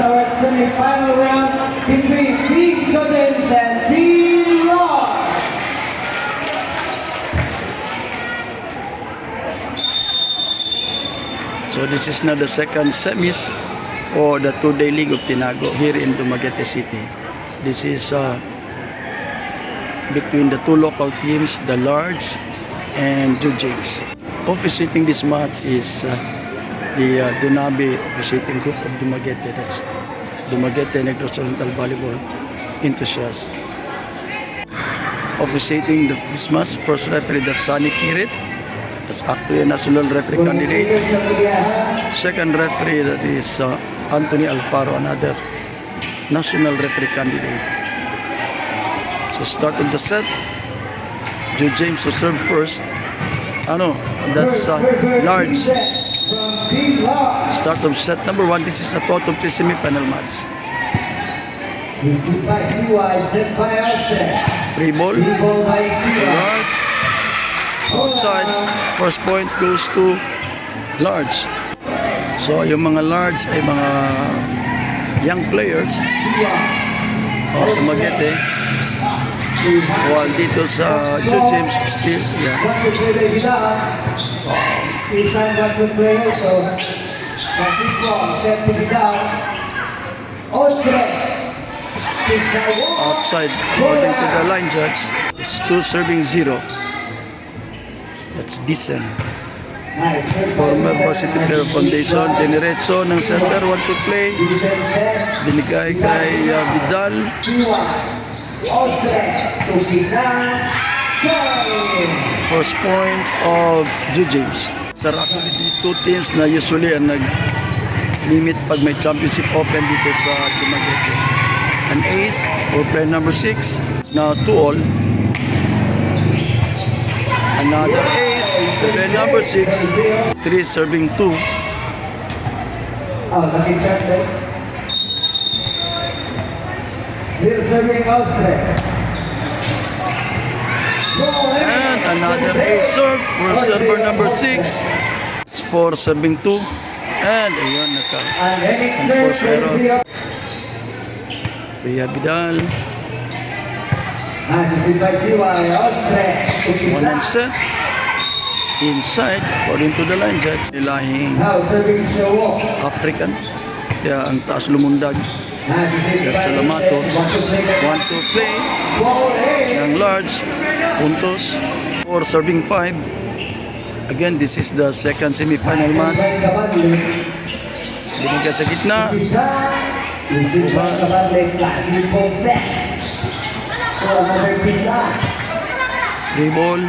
our semi-final round between Team James and Team Lars. So this is now the second semis or the two-day League of Tinago here in Dumaguete City. This is between the two local teams, the Large and Joe James. Officiating this match is the Dunabe officiating group of Dumaguete. That's Dumaguete Negros Oriental Volleyball enthusiasts. Officiating this match, first referee, that's Sunny Kirit. That's actually a national referee candidate. Second referee, that is Anthony Alfaro, another national referee candidate. So start of the set. Joe James to serve first. That's Large. Start of set number 1. This is a total of 3 semi-final match. Free ball. Large. Outside. First point goes to Large. So yung mga Large ay mga young players. Dumaguete. While dito sa Joe James still, outside, according to the line judge, it's 2 serving 0. That's decent. Former Varsity Player Foundation, diniretso ng center, 1 to play. Binigay kay Vidal. First point of Joe James. Sir, actually, the two teams na usually ang nag-limit pag may championship open dito sa Dumaguete. An ace for player number 6. Now 2-all. Another ace, player number 6. 3 serving 2. Still serving Austria. And another ace serve for server number 6. It's 4 serving 2. And ayun, naka-force error. Ria Vidal. One and set. Inside, according to the line judge, nilahing African. Kaya ang taas lumundag. Salamato, 1 to play. Young Large, puntos, 4 serving 5. Again, this is the second semi-final match. Binigay sa gitna. Free ball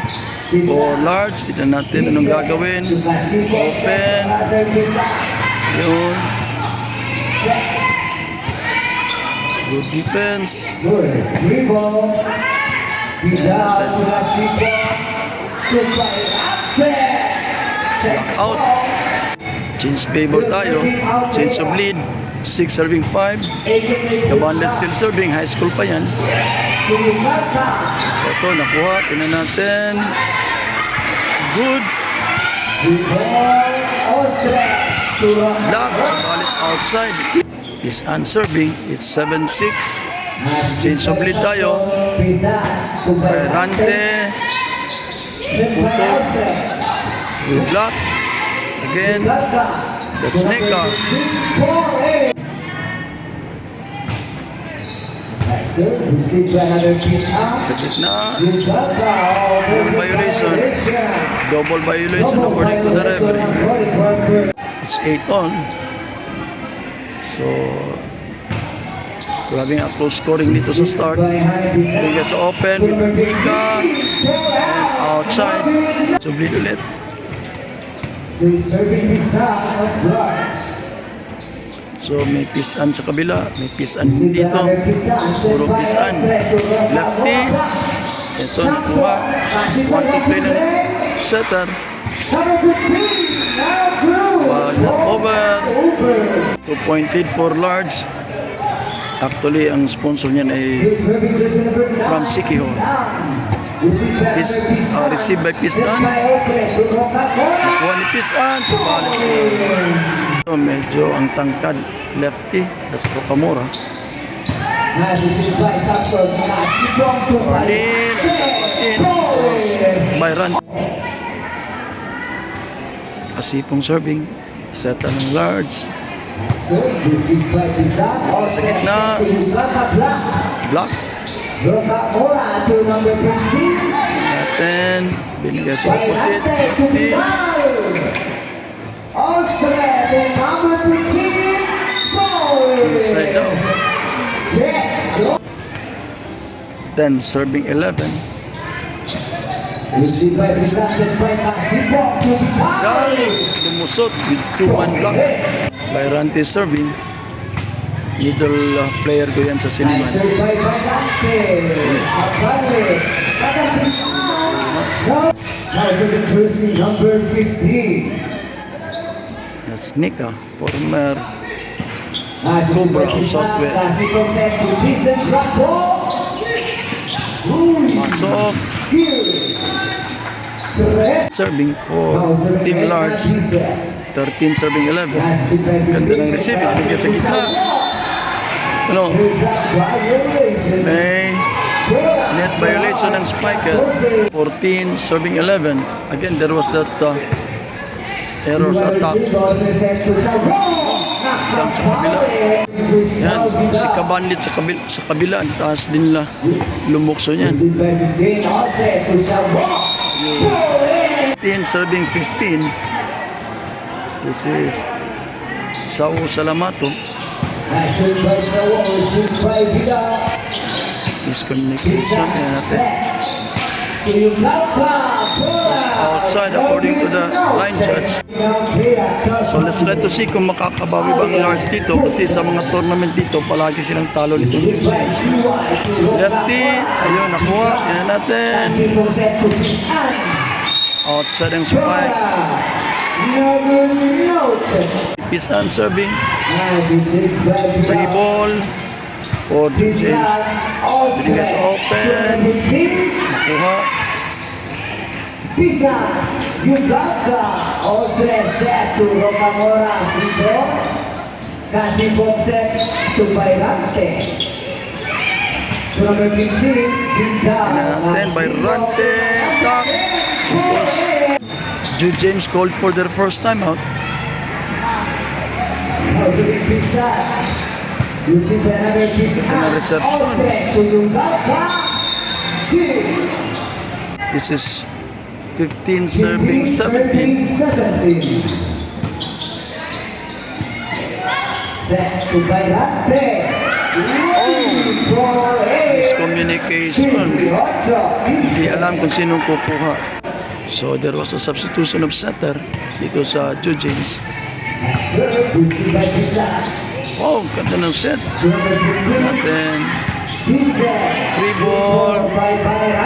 for Large. Tignan natin anong gagawin. Open. Yun. Good defense. Out. Change favor tayo. Change of lead. 6 serving 5. Kabandit still serving. High school pa yan. Ito, nakuha. Tignan natin. Good. Block. Balik outside. Is unserving. It's 7-6. Change of lead tayo. Perante. Puto. Good block. Again. That's Neka. Sa gitna. Violation. Double violation according to the referee. It's 8-on. So, grabe nga close scoring dito sa start. He gets open with Mika and outside. So, bleed ulit. So, may pisan sa kabila. May pisan dito. Puro pisan. Lefty. Ito, nakuha. 1 to play ng setter. Not over. 2-point lead for Large. Actually, ang sponsor niyan ay from Sikiho. Receive by Pistan. Nakuha ni Pistan. Subalit ito, medyo ang tangkad. Lefty. That's Rocamora. Orlin. Byron. Asipong serving. Set ng large. Sa gitna. Block. Rocamora to number 15. Natin. Binigay sa opposite. Austria to number 15. Side down. Jets. 10 serving 11. Received by Wisconsin by Masipong to Down. Lumusot with 2-1 block. Bayrante serving. Middle player ko yan sa Siniman. Served by Bagante. Abale. Tagapisaan. Now serving jersey number 15. That's Nika, former Cobra of Southwest. Kasi concept to Vincent Rambo. Masok. Serving for Team Large. 13 serving 11. Ganda ng receiving. Sige sa gitna. Ano? May net violation ng Spiker. 14 serving 11. Again, there was that error sa attack. Down sa kabila. Yan, si Kabandit sa kabila. Ang taas din nila. Lumukso niyan. 15 serving 15. This is Sao Salamato. Miscommunication. Yan natin. Outside according to the line judge. So let's try to see kung makakabawi ba ang Lars dito kasi sa mga tournament dito palagi silang talo nito. Lefty, ayun nakuha, yan natin. Outside ang spike. Pisan serving. Free ball for James Rodriguez open. Nakuha. Pisa, Yugaga, Austria set to Rocamora, Vivo, Casipong set to Bayrante. To number 15, Binda. Then Bayrante, attack. Jude James called for their first time out. Pisa, using another Pisa, Austria to Yugaga. This is 15 serving 17. Set to Bayrante. Miscommunication. Hindi alam kung sinong kukuha. So there was a substitution of setter dito sa Jude James. Oh, ganda ng set. Natin. Free ball.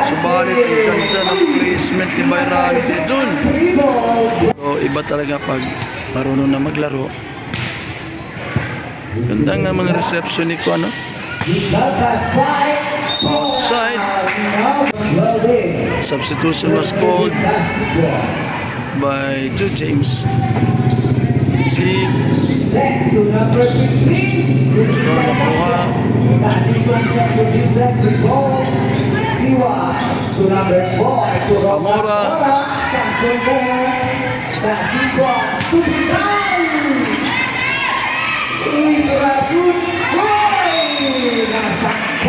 Subalit yung ganda ng placement ni Bayrante dun. So iba talaga pag marunong na maglaro. Ganda nga mga reception ni Kuano. Outside. Substitution was called by Jude James. See. Set to number 15. Nakuha. Siwa to number 4 to Rocamora. Samson Moore. Dasigwa to Binay.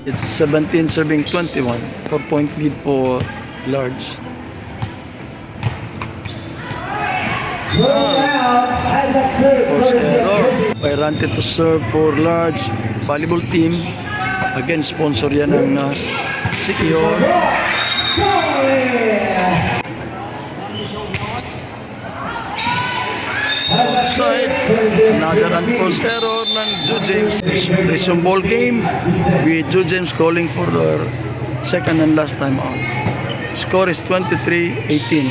It's 17 serving 21. 4-point lead for Large. First error. Bayrante to serve for Large volleyball team. Again, sponsor yan ng Sikior. Outside. Another unforced error ng Jude James. Resume ball game with Jude James calling for their second and last time out. Score is 23-18.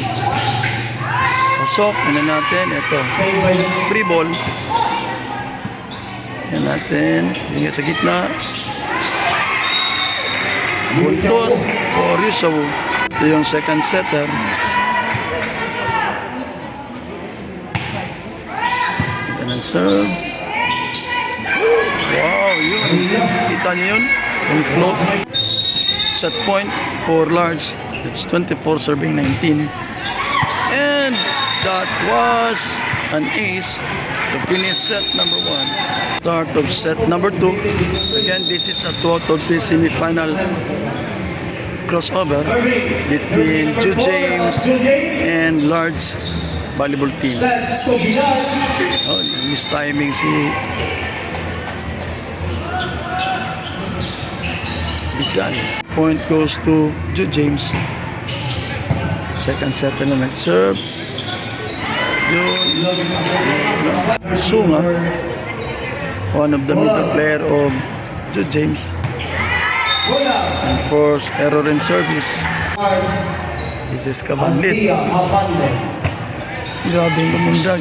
Pasok, ano natin, ito. Free ball. Yan natin. Ingat sa gitna. Puntos for Tisaw. Ito yung second setter. Ito ng serve. Wow, yun. Kita niyo yun? Yung float. Set point for large. It's 24 serving 19. And that was an ace to finish set number 1. Start of set number 2. Again, this is a 2 out of 3 semi-final crossover between Jude James and large volleyball team. Set to Bilal. Oh, mistiming si Bidal. Point goes to Jude James. Second set na nag-serve. Yun. Sunga, one of the middle player of Jude James. And force error in service. This is Kabanlit. Grabe yung lumundag.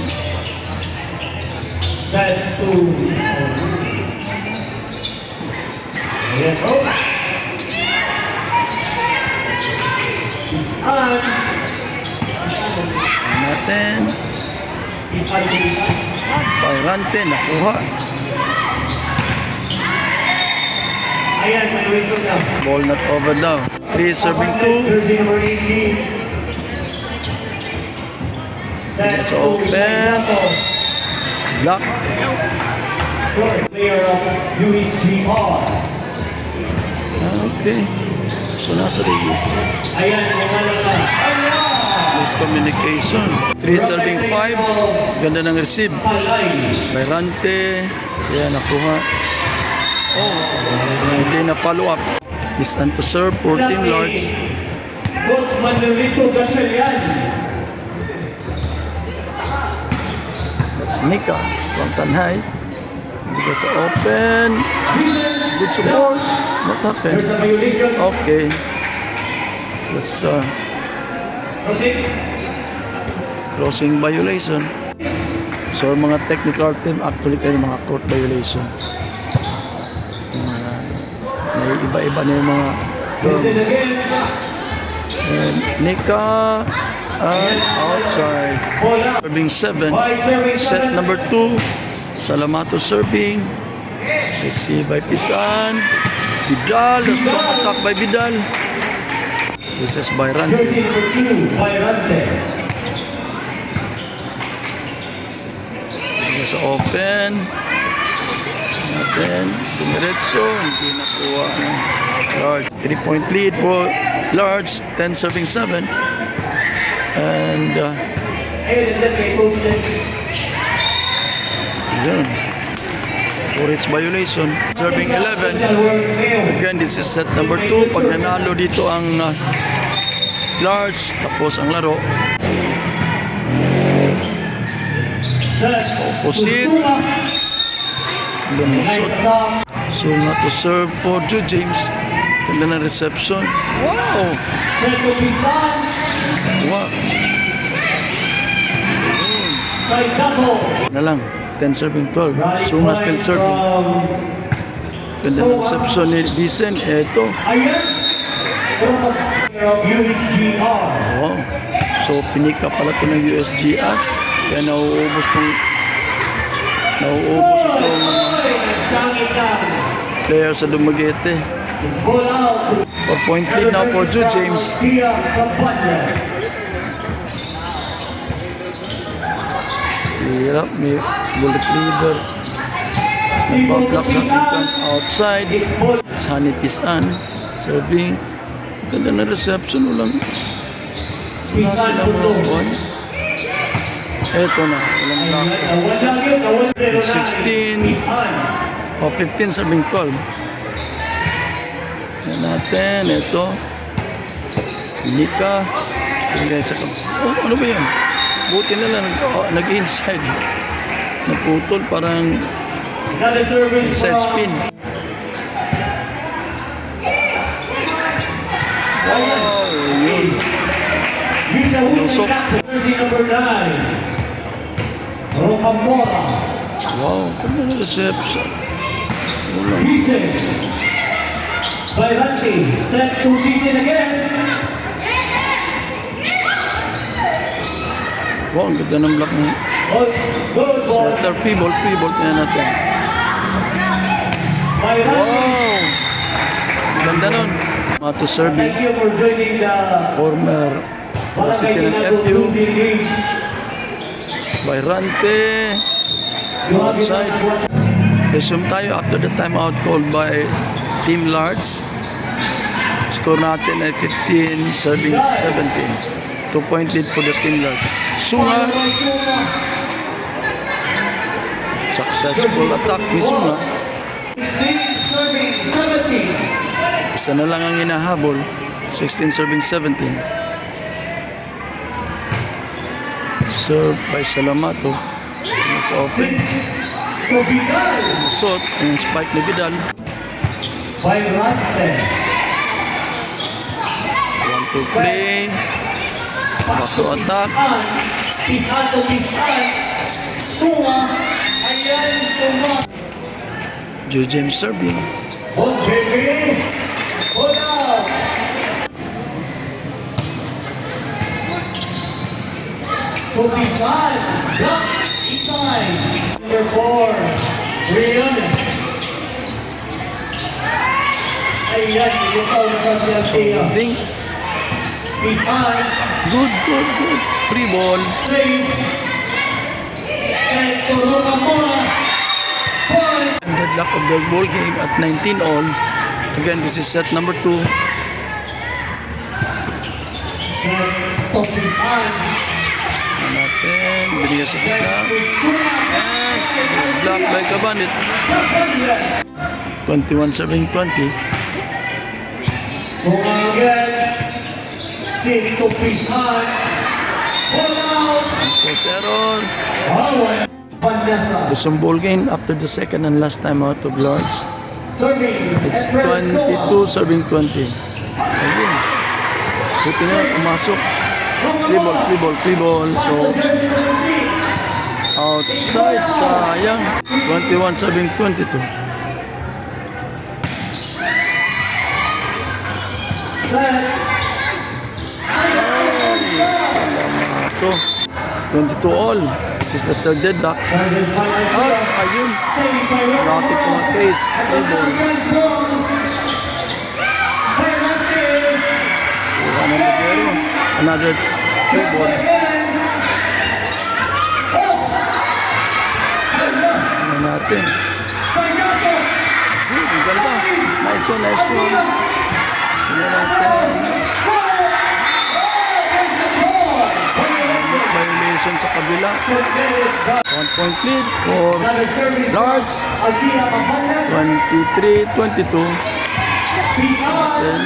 Set to Ayan, oh. Isan. Natin. Isan. Pairante, nakuha. Ayan, may whistle na. Ball not over daw. 3 serving 2. Jersey number 18. Set It's to open. Block. Short player of USGR. Okay. So nasa review. Ayan, mga na. Miscommunication. 3 serving 5. Ganda ng receive. Palay. Pairante. Kaya nakuha. Oh, hindi na follow up. Is to serve for Team Large. Coach Manuelito Gatchalian. That's Nika from Tanhay. Because open. Good support. What happened? There's a violation. Okay. That's Proceed. crossing violation. So mga technical team actually kayo mga court violation. May iba-iba na yung mga Listen again. and Nika and outside. Bola. Serving 7. By serving Set 7. number 2. Salamato serving. Receive by Pisan. Bidal. Last one attack by Bidal. This is by Randy. Jersey number 2. Pairante. This is open. Natin. Dumiretso. Hindi nakuha. Large. 3-point lead for Large. 10 serving 7. And Ayun, and then may posted. yun. For its violation. Serving 11. Again, this is set number 2. Pag nanalo dito ang Large, tapos ang laro. Set. Opposite. Lumusot. So, not to serve for Jude James. Ganda na reception. Wow! Set to Pisan. Wow! Side double. Na lang. 10 serving 12. Sunga still serving. Ganda na reception ni Dicen. Eto. Ayan. USGR. Wow. So, pinika pala ito ng USGR. Kaya nauubos itong Sangit lang. player sa Dumaguete. It's ball out. 4-point lead now for Jude James. Kia Campana. Hirap, may bullet leader. Simple Nagpa-block sa Pisan. outside. It's ball. It's Honey Pisan. Serving. Ganda na reception. Walang Pisan sila puto. mga one. Eto na. Walang block. Nawal lang yun. Nawal 0 na. 16. Pisan. O 15 serving 12. Yan natin. Ito. Nika. Oh, ano ba yan? Buti na lang. Nag-inside. Naputol. Parang Another service side from spin. Wow. Yun. Lisa Lusok. Wilson, jersey number 9. Rocamora. Wow. Ganda na reception. Walang Listen. Bayrante. Set to listen again. Wow, ang ganda ng block mo. Good ball. Setter, free ball na natin. By Randy. Wow! Ganda nun. Mato serving. Thank you for joining the Former Barangay President ng Ginagawa FU. Game. Bayrante. You have been Outside. Resume tayo after the timeout called by Team Large. Score natin ay 15, serving 17. 2-point lead for the Team Large. Sunga. Successful attack ni Sunga. 16 serving 17. Isa na lang ang hinahabol. 16 serving 17. Serve by Salamato. It's open. To Vidal. Lusot. Yung spike ni Vidal. By Rante. 1-2 play. Back to attack. Pisan to pisan. Sunga. Ayan tumak. Joe James serving. On baby. Hold out. To pisan. Block. Inside. Number 4. Briones. Ayan. Ikaw na sa Celtia. Ding. Pisan. Good. Free ball. Save. Set to Rocamora. Point. And deadlock of the ball game at 19 all. Again, this is set number 2. Set to Pisan. Natin. Binigay sa gitna. And block by Cabanit. 21 serving 20. So again, set to Pisan. Hold out. First error. Awan. Pandasa. Lusong ball game after the second and last time out of Lords. Serving. It's Emerson 22 serving 20. Ayun. Buti na pumasok. Free ball. So, outside. Sayang. 21 serving 22. Set. Salamato. 22 all. This is the third deadlock. Service final. At ayun. Save by Rocket Rocamora. mga case. Free ball. Another free ball. Ano natin? Ang ganda. Nice one. Ano natin? Violation sa kabila. 1-point lead for Large. 23-22. Then,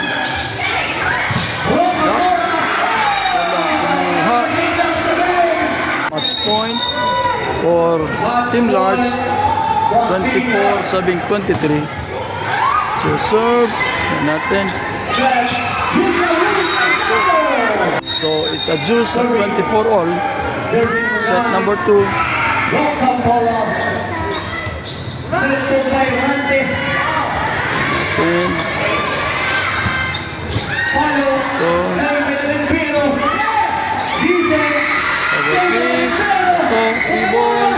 match point for Team Large. 24 serving 23. So serve natin. So it's a juice at 24 all. Set number 2. And free ball.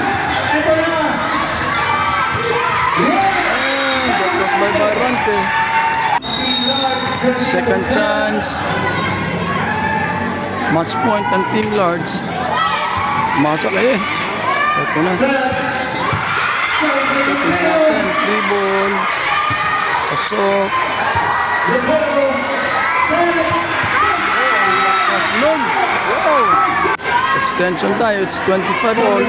By Barante. Second chance. Match point ng Team Large. Masak eh. Ito na. Free ball. Pasok. Paslog. Wow. Extension tayo. It's 25 all.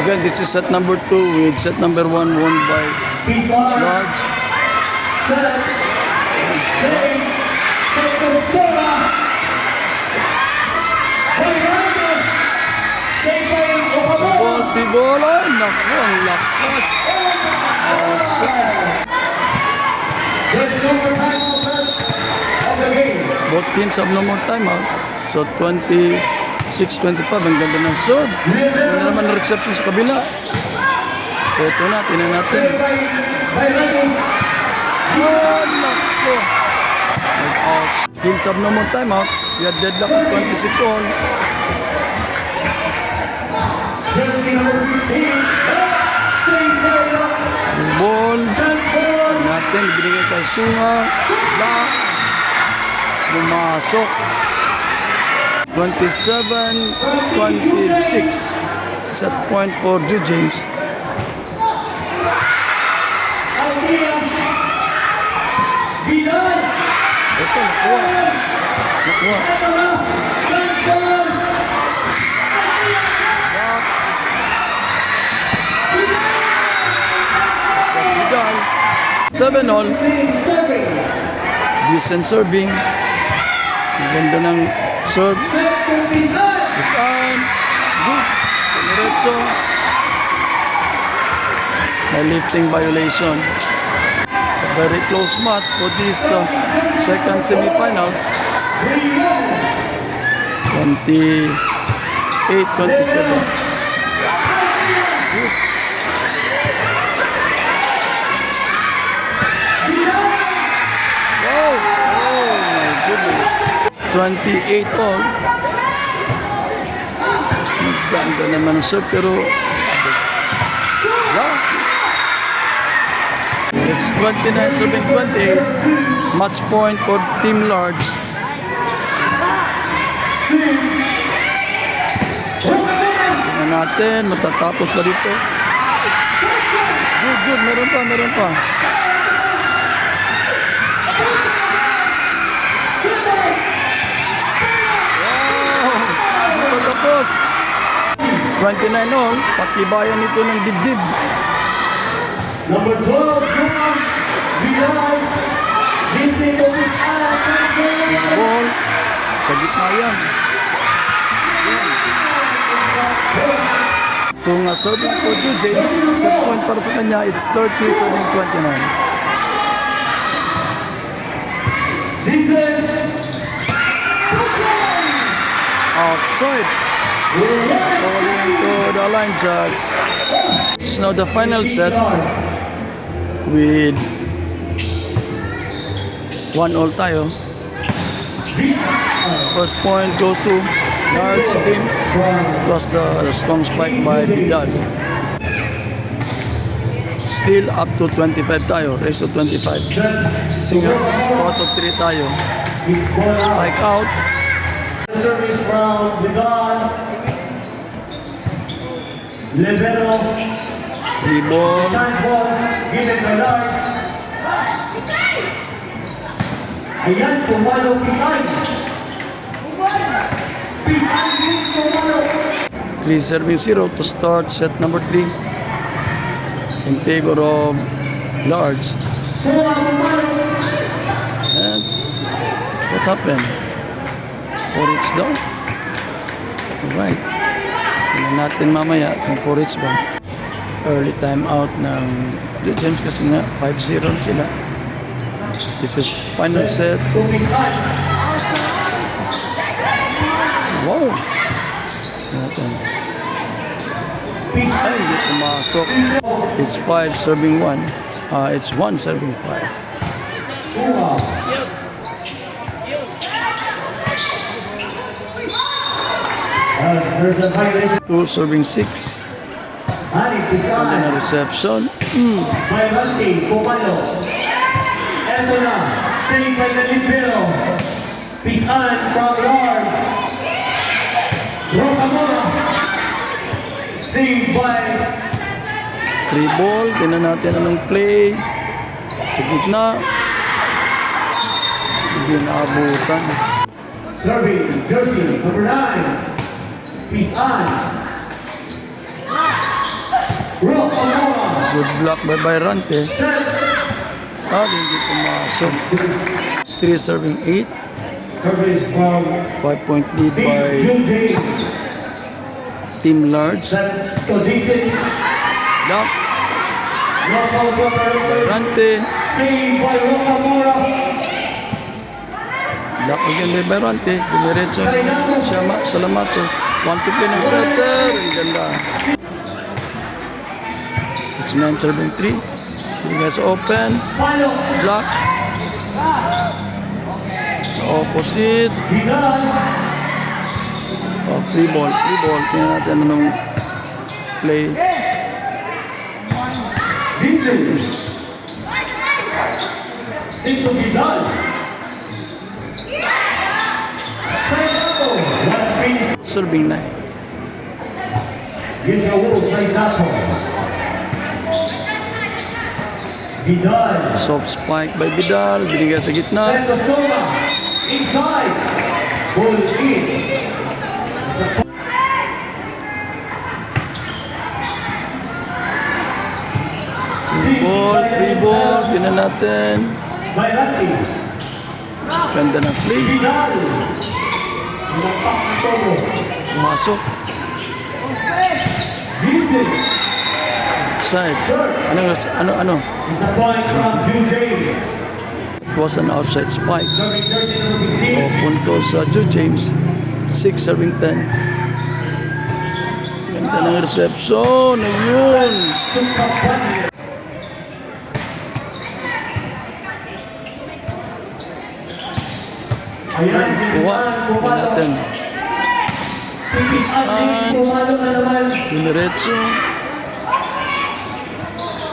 Again, this is set number 2 with set number 1 won by Large. Free ball. Ay, naku, ang lakas. Outside. Both teams have no more timeout. So 26-25. Ang ganda ng serve. Ano naman ang reception sa kabila. Ito na, tinan natin. Oh, naku. Teams have no more timeout. We are deadlock at 26 all. Jersey number 15. Save by Rock. Ball. Transfer. Natin, binigay kay Sunga. Block. Pumasok. 27-26. Set point for Jude James. Alvia. Vidal. Ito, nakuha. Nakuha. Ito na. Transfer. Block. Just Vidal. 7-all. Serving. Decent serving. Ang ganda ng serve. Set to Pizan. Isaan. Good. Diretso. May lifting violation. A very close match for this second semifinals. 28-27. Good. Wow! Oh my goodness. 28 all. Ganda naman ang serve pero wow. It's 29-28. Match point for Team Large. Tingnan natin, matatapos pa dito. Good, good. Meron pa, meron pa. Wow! Matatapos. 29 all. Patibayan ito ng dibdib. Number 12, Suman. Vidal. Missing to Pizan. Transfer. Ball. Sa gitna yan. So nga serving po Jude James. Set point para sa kanya. It's 30-29. Listen. Outside. Falling to the line judge. It's now the final set with 1-all tayo. First point goes to Large team. It was the strong spike by Vidal. Still up to 25 tayo. Race to 25. Single out of 3 tayo. Spike out. Service from Vidal. Libero. The ball. Chance ball. Given by Lars. Ayan, pumalo Pizan. Pizan din pumalo. 3-0 to start set number 3 in favor of Large. Suma pumalo. And what happened? 4 hits down. Alright. Tingnan natin mamaya kung 4 hits ba. Early time out ng Blue James kasi nga 5-0 sila. This is final set. To Pizan. Wow! Natin. Ay, Pizan. hindi pumasok. It's 5 serving 1. It's 1 serving 5. Suma. There's a violation. 2 serving 6. Ani And Pizan. a reception. Violante, pumalo. Eto na. Save by the Libero. Pizan from Lars. Rocamora. Save by 3 ball. Tingnan natin anong play. Sa gitna. Hindi naabutan. serving jersey number 9. Pizan. Rocamora. Good block by Bayrante. Set. Hindi pumasok. 3 serving 8. Service from 5-point lead by Jude James. Team Large. Set to DC. Block. Rocamora. Bayrante. Save by Rocamora. Block again by Bayrante. Dumiretso. Salamato. 1-2 ng setter. Ang ganda. It's 9 serving 3. You guys open. Palo. Block. Sa opposite. Vidal. Free ball. Free ball. Tingnan natin anong play. Vincent. Sito Vidal. Sainato. One brings Serving na. Rizal Sainato. Vidal. Soft spike by Vidal. Binigay sa gitna. Sentosola. Inside. Ball in. Free ball. Tinan natin. Bayrati. Ganda ng play. Vidal. Napak ng Togo. Pumasok. Vincent. Side. Ano? It's a point from Jude. It was an outside spike. Serving jersey number O 15. punto sa Jude James. 6 serving 10. Ganda ng reception. Ayun. Ayan, si Kuha. Pisan Tingnan pumalo. natin. Si Pisan din pumalo na naman. Diretso.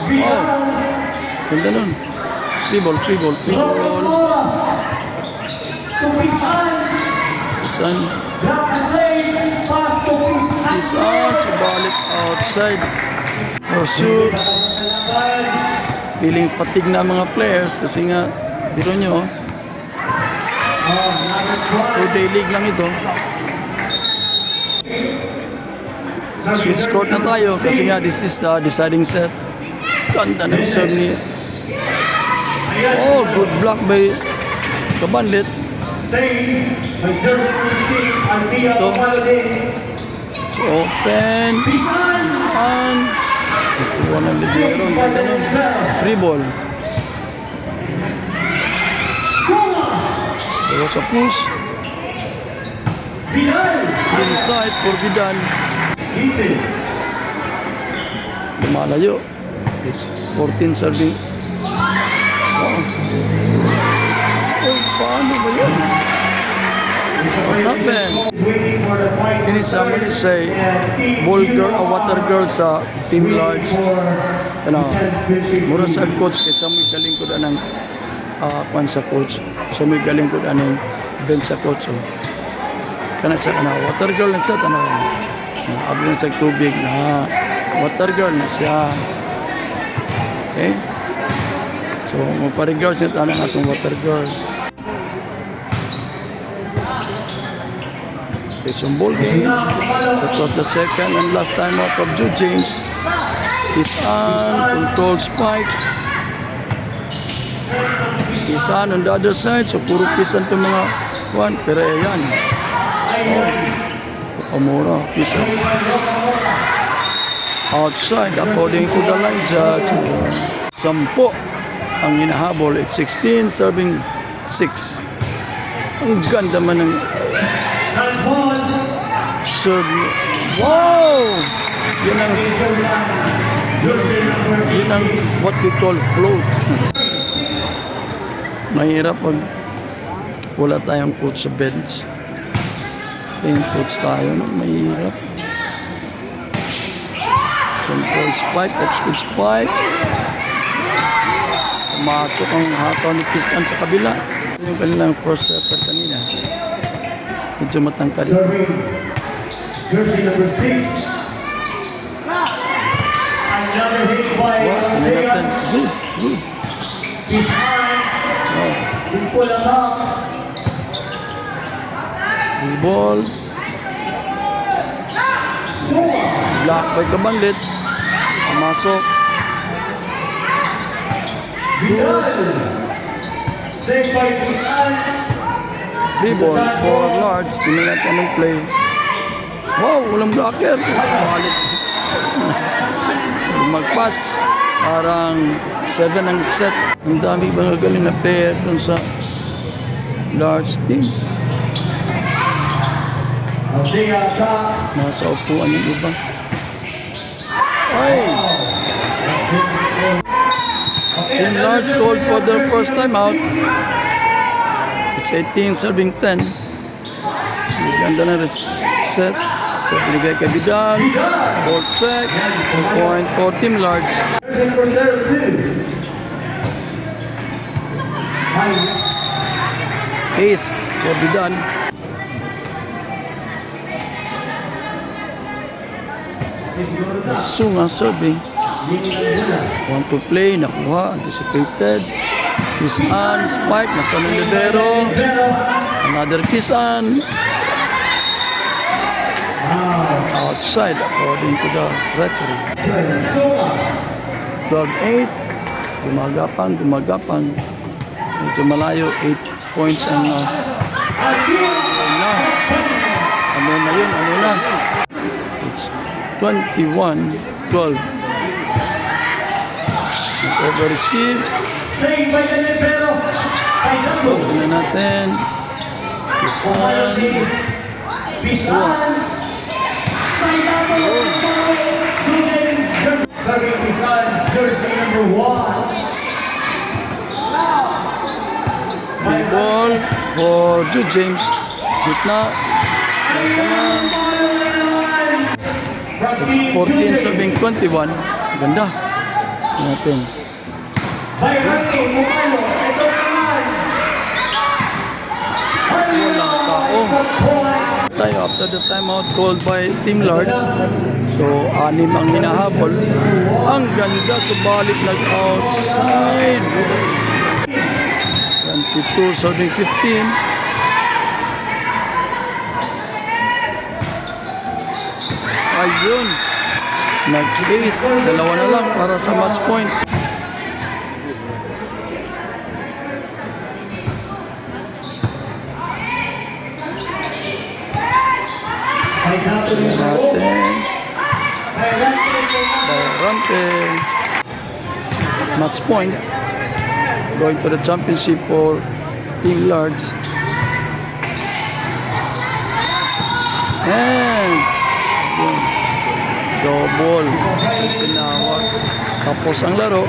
Vidal. Ganda nun. Free ball. Romola. To Pisan. Saan? Block and save. Pass to Pisan. Is out. Subalik outside. Pursuit. Feeling fatigue na mga players kasi nga, biro nyo, two-day league lang ito. Switch court na tayo kasi nga this is the deciding set. Ganda ng serve ni... Oh, good block by Kabandit. Save by jersey number 15. Altia Ito. pumalo din. Open. Pisan. And... Kuha ng libero. Save by Ganda nun. Lorenzo. Free ball. Soma. There was a push. Vidal. Inside for Vidal. Vincent. Lumalayo. It's 14 serving. Wow. Oh, paano ba yan? What happened? Waiting for the point. Can somebody say ball girl or water girl sa team large? Ano, mura sa coach kay sa may galing ko na ng kwan sa coach. Sa may galing ko na ng bench sa coach. Oh. Kana sa water girl na siya. Abot sa tubig na water girl na siya. Okay? So, magpa-regard siya tanong atong water girl. It's a ball game. That was the second and last time out of Jude James. He's on, control spike. He's on the other side. So, puro pisan itong mga one. Pero ayan. Pamura, pisan. Outside, according to the line judge. 10 ang hinahabol. It's 16, serving 6. Ang ganda man ng serve. Wow! Yun ang what we call float. Mahirap pag wala tayong coach sa bench. Playing coach tayo, no? Mahirap. Control spike, off-speed spike. Pumasok ang hataw ni Pisan sa kabila. Yung kanilang first effort kanina. Medyo matangkad. Jersey number 6. Another hit by Pinagatan. Altia. Good. Pisan. Oh. Simple attack. Free ball. Soma. Block by Kabandit. Pumasok. Vidal. Save by Pisan. Free ball for Large. Tingnan natin anong play. Wow, walang blocker. Balik. Magpass. Parang 7 ang set. Ang dami mga galing na player dun sa Large team. Altia attack. Nasa upuan yung iba. Ay! Team Large called for the first time out. It's 18 serving 10. Ganda na set. So, binigay kay Vidal. Ball check. Point for Team Large. Person for serve 2. Ace for Vidal. Sunga serving. Want to play. Nakuha. Anticipated. Kiss on. Spike. Nakuha ng libero. Another kiss on. Outside according to the referee. 12-8. Gumagapang. Medyo malayo. 8 points ang ano na yun. It's 21-12. Over-receive. Saved by the libero. Tingnan natin. This one. Pisan. Serving Pisan, jersey number 1. May ball for Jude James. Gitna. It's 14 serving 21. Ganda. Natin. By ranking, Mumano. Ito naman. Walang tao. Tayo after the timeout called by Team Large. So, 6 ang hinahabol. Ang ganda, subalit nag-outside. 22 serving 15. Ayun. Nag-ace. Dalawa na lang para sa match point. Natin. Barante. Match point. Going to the championship for Team Large. And yun, double. Tinawag. Tapos ang laro.